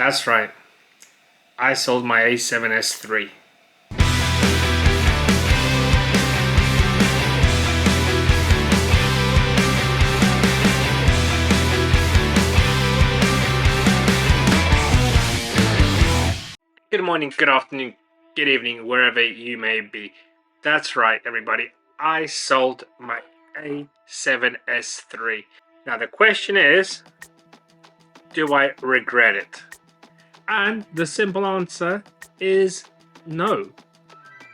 That's right. I sold my A7S III. Good morning, good afternoon, good evening, wherever you may be. That's right, everybody. I sold my A7S III. Now the question is, do I regret it? And the simple answer is no.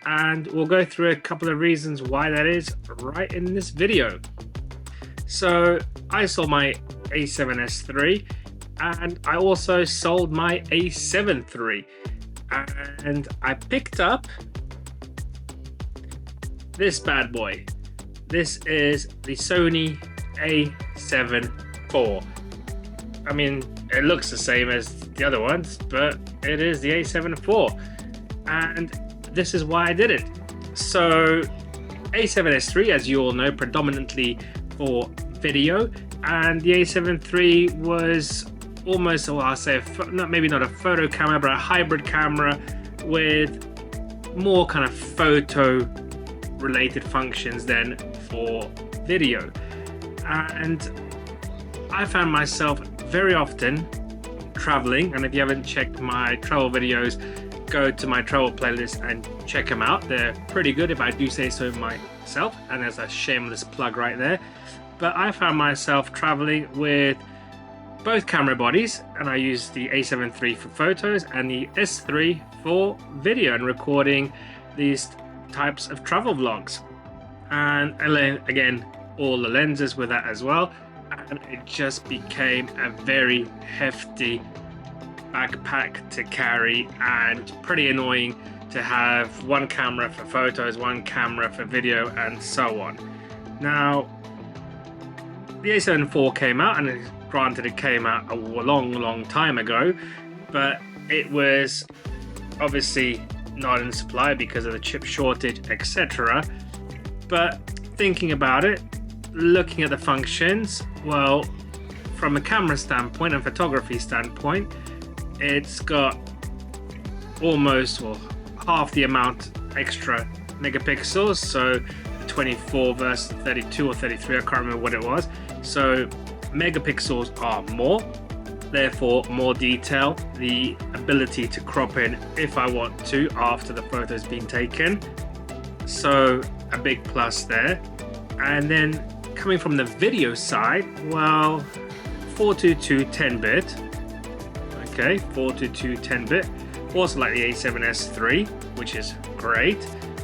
And we'll go through a couple of reasons why that is right in this video. So I sold my A7S III and I also sold my A7 III. And I picked up this bad boy. This is the Sony A7 IV. I mean, it looks the same as the other ones, but it is the A7 IV. And this is why I did it. So A7S III, as you all know, predominantly for video, and the A7 III was almost, well, I'll say, maybe not a photo camera, but a hybrid camera with more kind of photo related functions than for video. And I found myself very often traveling, and if you haven't checked my travel videos, go to my travel playlist and check them out. They're pretty good, if I do say so myself, and there's a shameless plug right there. But I found myself traveling with both camera bodies, and I use the A7 III for photos and the S3 for video and recording these types of travel vlogs. And again, all the lenses with that as well, and it just became a very hefty backpack to carry and pretty annoying to have one camera for photos, one camera for video, and so on. Now the A7 IV came out, and granted it came out a long time ago, but it was obviously not in supply because of the chip shortage, etc. But thinking about it, looking at the functions, well, from a camera standpoint and photography standpoint, it's got almost, well, half the amount extra megapixels, so 24 versus 32 or 33, I can't remember what it was. So megapixels are more, therefore more detail, the ability to crop in if I want to after the photo's been taken, so a big plus there. And then coming from the video side, well, 422 10-bit, okay, 422 10-bit, also like the A7S III, which is great,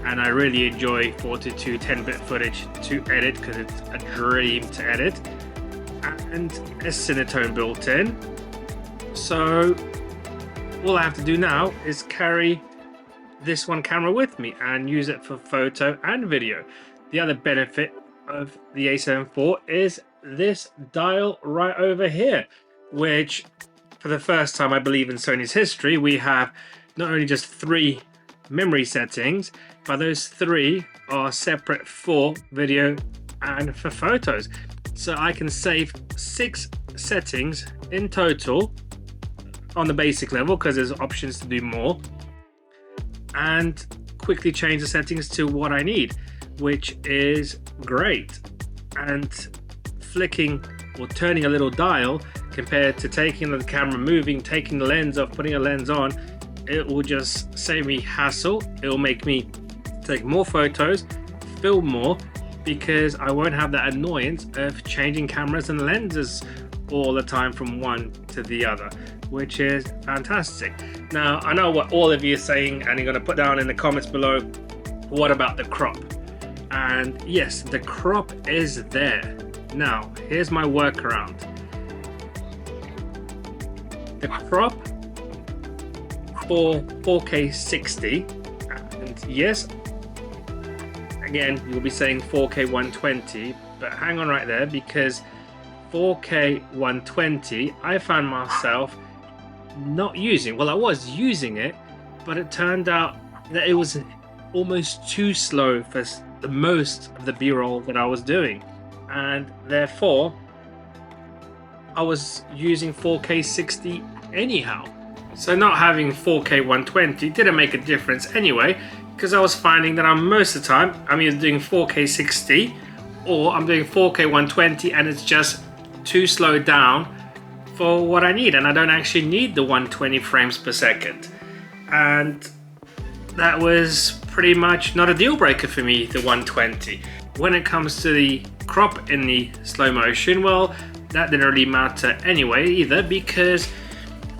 and I really enjoy 422 10-bit footage to edit because it's a dream to edit, and a Cinetone built in. So all I have to do now is carry this one camera with me and use it for photo and video. The other benefit of the A7 IV is this dial right over here, which for the first time, I believe, in Sony's history, we have not only just 3 memory settings, but those 3 are separate for video and for photos. So I can save 6 settings in total on the basic level, because there's options to do more, and quickly change the settings to what I need, which is great. And flicking or turning a little dial compared to taking the camera, moving, taking the lens off, putting a lens on, it will just save me hassle. It will make me take more photos, film more, because I won't have that annoyance of changing cameras and lenses all the time from one to the other, which is fantastic. Now, I know what all of you are saying, and you're going to put down in the comments below, what about the crop? And yes, the crop is there. Now, here's my workaround. The crop for 4K 60, and yes, again, you'll be saying 4K 120, but hang on right there, because 4K 120, I found myself not using. Well, I was using it, but it turned out that it was almost too slow for the most of the B-roll that I was doing, and therefore I was using 4K 60 anyhow. So not having 4K 120 didn't make a difference anyway, because I was finding that most of the time I'm either doing 4K 60 or I'm doing 4K 120 and it's just too slowed down for what I need, and I don't actually need the 120 frames per second. And that was pretty much not a deal breaker for me, the 120. When it comes to the crop in the slow motion, well, that didn't really matter anyway either, because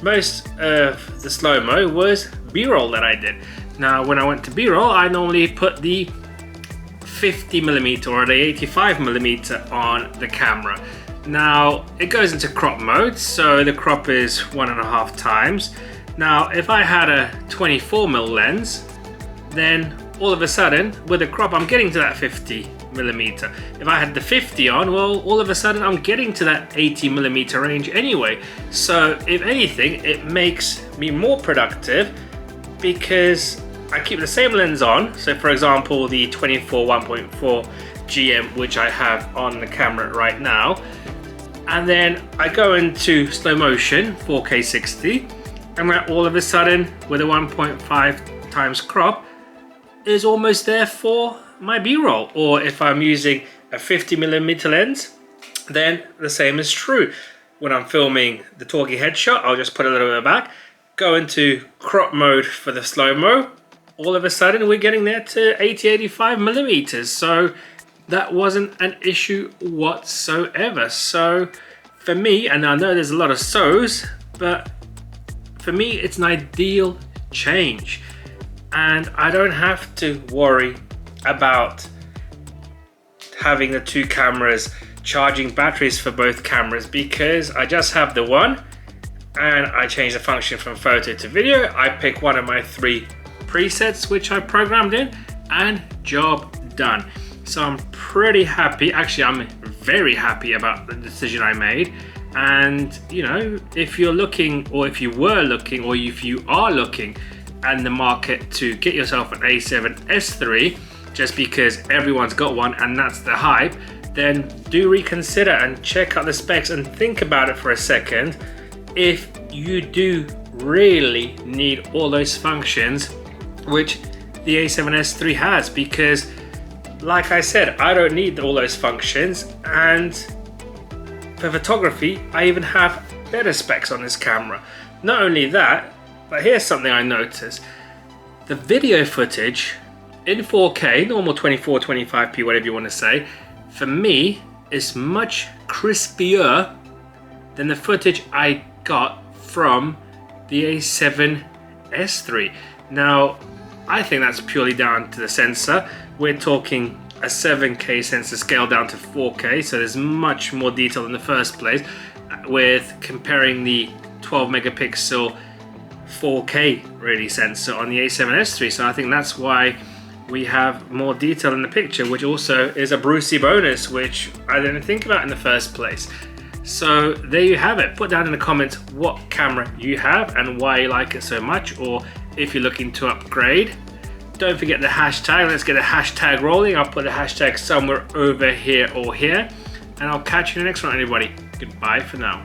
most of the slow-mo was B-roll that I did. Now, when I went to B-roll, I normally put the 50mm or the 85mm on the camera. Now, it goes into crop mode, so the crop is 1.5 times. Now, if I had a 24mm lens, then all of a sudden, with the crop, I'm getting to that 50mm. If I had the 50 on, well, all of a sudden, I'm getting to that 80mm range anyway. So, if anything, it makes me more productive because I keep the same lens on. So, for example, the 24 1.4 GM, which I have on the camera right now. And then I go into slow motion, 4K 60, and all of a sudden, with a 1.5 times crop, is almost there for my B-roll. Or if I'm using a 50mm lens, then the same is true. When I'm filming the talkie headshot, I'll just put a little bit back, go into crop mode for the slow-mo, all of a sudden we're getting there to 80-85mm. So that wasn't an issue whatsoever. So for me, and I know there's a lot of so's, but for me it's an ideal change. And I don't have to worry about having the two cameras, charging batteries for both cameras, because I just have the one and I change the function from photo to video. I pick one of my 3 presets which I programmed in, and job done. So I'm pretty happy. Actually, I'm very happy about the decision I made. And you know, if you're looking, or if you were looking, or if you are looking and the market to get yourself an A7S III, just because everyone's got one and that's the hype, then do reconsider and check out the specs and think about it for a second if you do really need all those functions which the A7S III has. Because like I said, I don't need all those functions, and for photography I even have better specs on this camera. Not only that, but here's something I noticed. The video footage in 4K, normal 24, 25p, whatever you want to say, for me is much crispier than the footage I got from the A7S III. Now, I think that's purely down to the sensor. We're talking a 7K sensor scaled down to 4K, so there's much more detail in the first place, with comparing the 12 megapixel 4K really sensor on the A7S III. So I think that's why we have more detail in the picture, which also is a Brucey bonus, which I didn't think about in the first place. So there you have it. Put down in the comments what camera you have and why you like it so much, or if you're looking to upgrade. Don't forget the hashtag. Let's get a hashtag rolling. I'll put the hashtag somewhere over here or here, and I'll catch you in the next one, everybody. Goodbye for now.